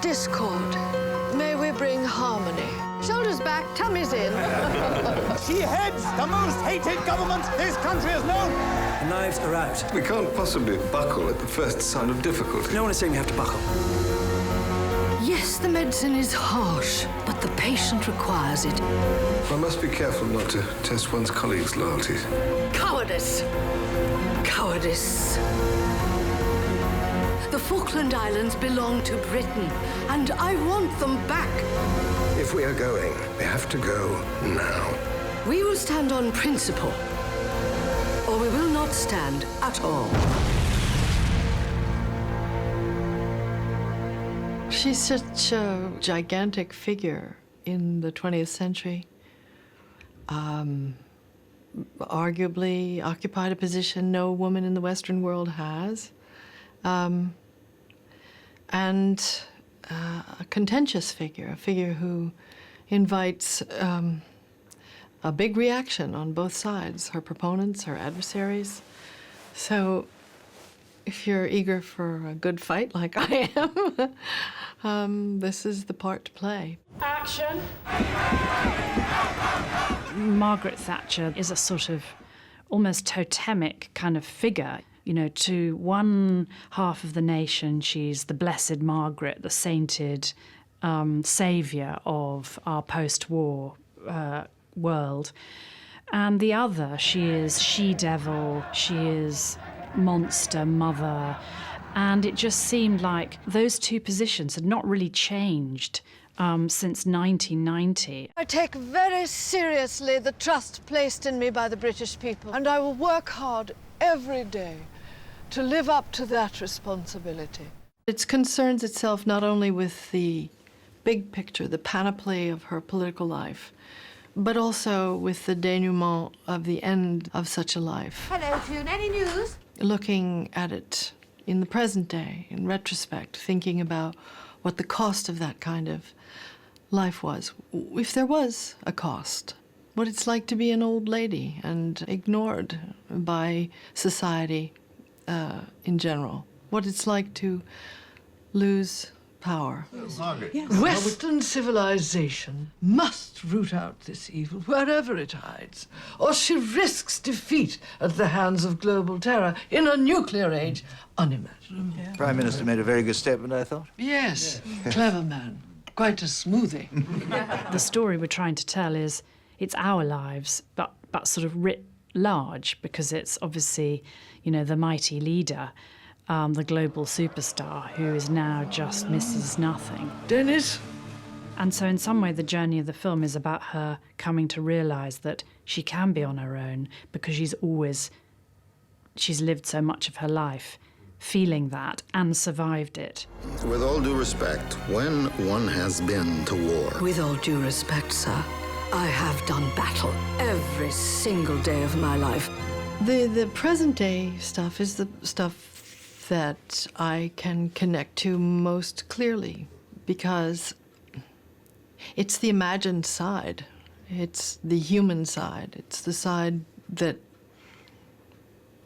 discord. May we bring harmony. Shoulders back, tummies in. She heads the most hated government this country has known. The knives are out. We can't possibly buckle at the first sign of difficulty. No one is saying we have to buckle. Yes, the medicine is harsh, but the patient requires it. One must be careful not to test one's colleagues' loyalties. Cowardice. Cowardice. The Falkland Islands belong to Britain, and I want them back. If we are going, we have to go now. We will stand on principle, or we will not stand at all. She's such a gigantic figure in the 20th century. Arguably occupied a position no woman in the Western world has. And a contentious figure, a figure who invites a big reaction on both sides, her proponents, her adversaries. So if you're eager for a good fight like I am, this is the part to play. Action! Margaret Thatcher is a sort of almost totemic kind of figure. You know, to one half of the nation, she's the Blessed Margaret, the sainted saviour of our post-war world. And the other, she is she-devil, she is monster mother. And it just seemed like those two positions had not really changed since 1990. I take very seriously the trust placed in me by the British people, and I will work hard every day to live up to that responsibility. It concerns itself not only with the big picture, the panoply of her political life, but also with the denouement of the end of such a life. Hello, June. Any news? Looking at it in the present day, in retrospect, thinking about what the cost of that kind of life was, if there was a cost, what it's like to be an old lady and ignored by society in general, what it's like to lose power. Margaret. Yes. Western civilization must root out this evil wherever it hides, or she risks defeat at the hands of global terror in a nuclear age unimaginable. Yeah. Prime Minister made a very good statement, I thought. Yes, clever man. Quite a smoothie. The story we're trying to tell is it's our lives, but sort of writ large, because it's obviously, you know, the mighty leader, the global superstar who is now just Mrs. Nothing. Dennis? And so in some way the journey of the film is about her coming to realise that she can be on her own because she's lived so much of her life feeling that and survived it. With all due respect, when one has been to war... With all due respect, sir, I have done battle every single day of my life. The present day stuff is the stuff that I can connect to most clearly, because it's the imagined side. It's the human side. It's the side that,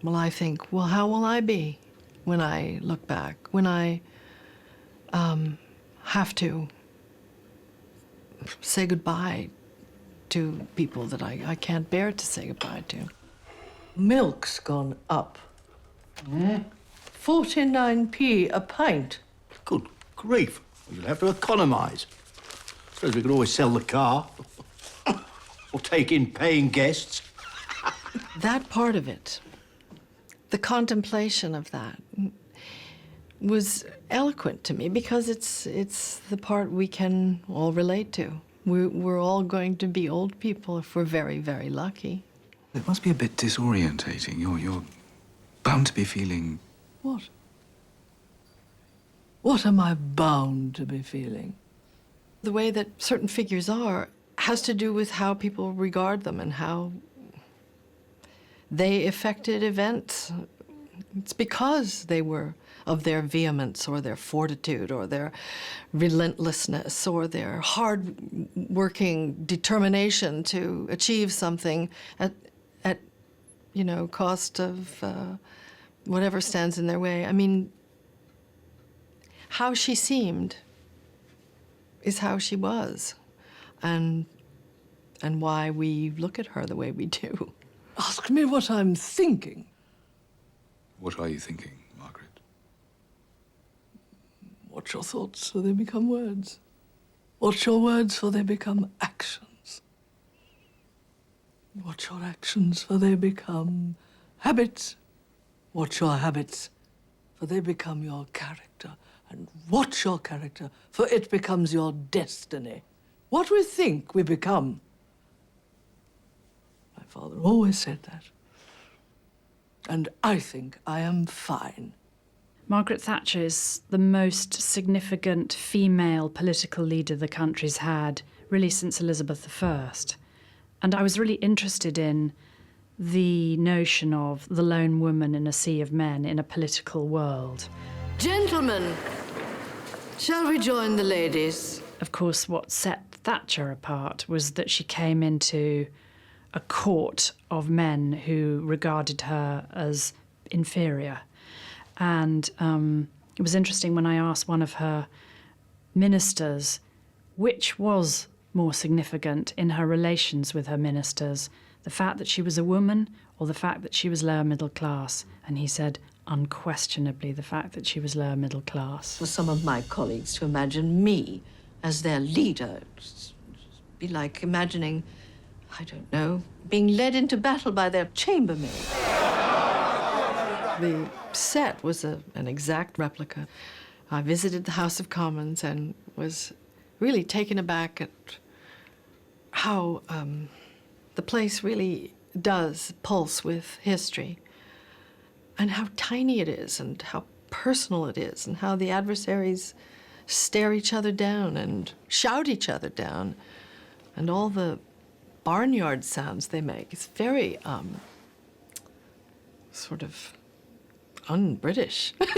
well, I think, well, how will I be when I look back, when I have to say goodbye to people that I can't bear to say goodbye to. Milk's gone up. 49p a pint. Good grief. You'll have to economise. Suppose we could always sell the car. Or take in paying guests. That part of it, the contemplation of that, was eloquent to me, because it's the part we can all relate to. We're all going to be old people if we're very, very lucky. It must be a bit disorientating. You're bound to be feeling... What? What am I bound to be feeling? The way that certain figures are has to do with how people regard them and how they affected events. It's because they were of their vehemence or their fortitude or their relentlessness or their hard-working determination to achieve something at you know, cost of whatever stands in their way. I mean, how she seemed is how she was, and why we look at her the way we do. Ask me what I'm thinking. What are you thinking, Margaret? Watch your thoughts, for they become words. Watch your words, for they become actions. Watch your actions, for they become habits. Watch your habits, for they become your character. And watch your character, for it becomes your destiny. What we think, we become. My father always said that. And I think I am fine. Margaret Thatcher is the most significant female political leader the country's had, really since Elizabeth I. And I was really interested in the notion of the lone woman in a sea of men in a political world. Gentlemen, shall we join the ladies? Of course, what set Thatcher apart was that she came into a court of men who regarded her as inferior. And it was interesting when I asked one of her ministers which was more significant in her relations with her ministers, the fact that she was a woman or the fact that she was lower middle class. And he said, unquestionably, the fact that she was lower middle class. For some of my colleagues to imagine me as their leader, it'd be like imagining, I don't know, being led into battle by their chambermaid. The set was an exact replica. I visited the House of Commons and was really taken aback at how the place really does pulse with history, and how tiny it is, and how personal it is, and how the adversaries stare each other down and shout each other down, and all the barnyard sounds they make. It's very sort of un-British. And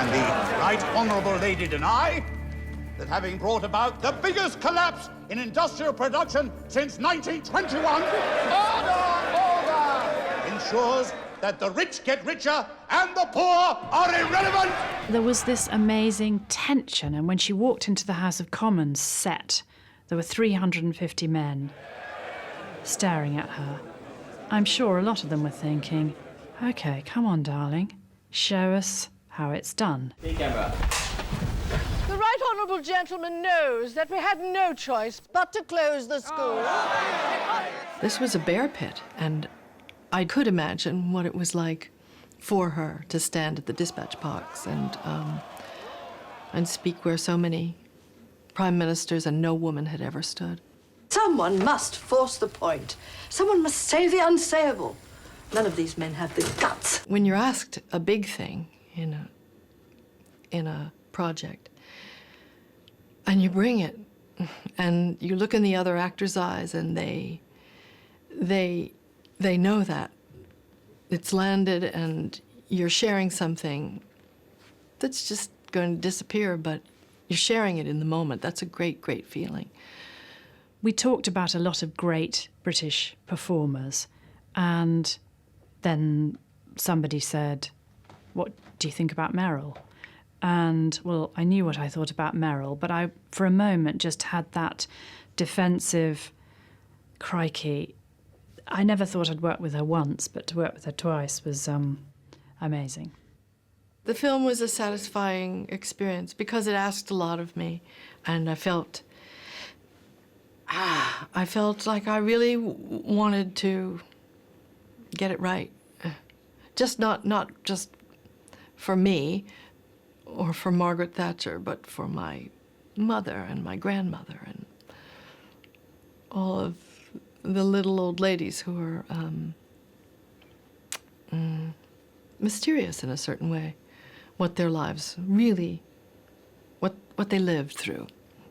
the Right Honourable Lady deny that having brought about the biggest collapse in industrial production since 1921, ensures that the rich get richer and the poor are irrelevant. There was this amazing tension, and when she walked into the House of Commons set, there were 350 men staring at her. I'm sure a lot of them were thinking, OK, come on, darling, show us how it's done. The Right Honourable Gentleman knows that we had no choice but to close the school. This was a bear pit, and I could imagine what it was like for her to stand at the dispatch box and speak where so many prime ministers and no woman had ever stood. Someone must force the point. Someone must say the unsayable. None of these men have the guts. When you're asked a big thing in a project, and you bring it, and you look in the other actor's eyes, and they know that it's landed, and you're sharing something that's just going to disappear, but you're sharing it in the moment. That's a great, great feeling. We talked about a lot of great British performers, and then somebody said, what do you think about Meryl? And, well, I knew what I thought about Meryl, but I, for a moment, just had that defensive, crikey. I never thought I'd work with her once, but to work with her twice was amazing. The film was a satisfying experience because it asked a lot of me, and I felt like I really wanted to get it right. Just not just for me or for Margaret Thatcher, but for my mother and my grandmother and all of the little old ladies who are mysterious in a certain way, what their lives really, what they lived through,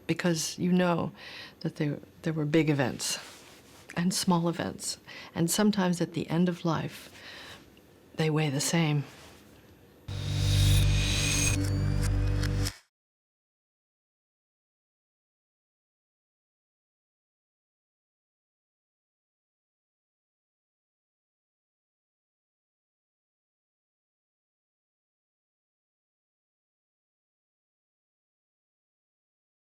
because you know that there were big events and small events, and sometimes at the end of life, they weigh the same.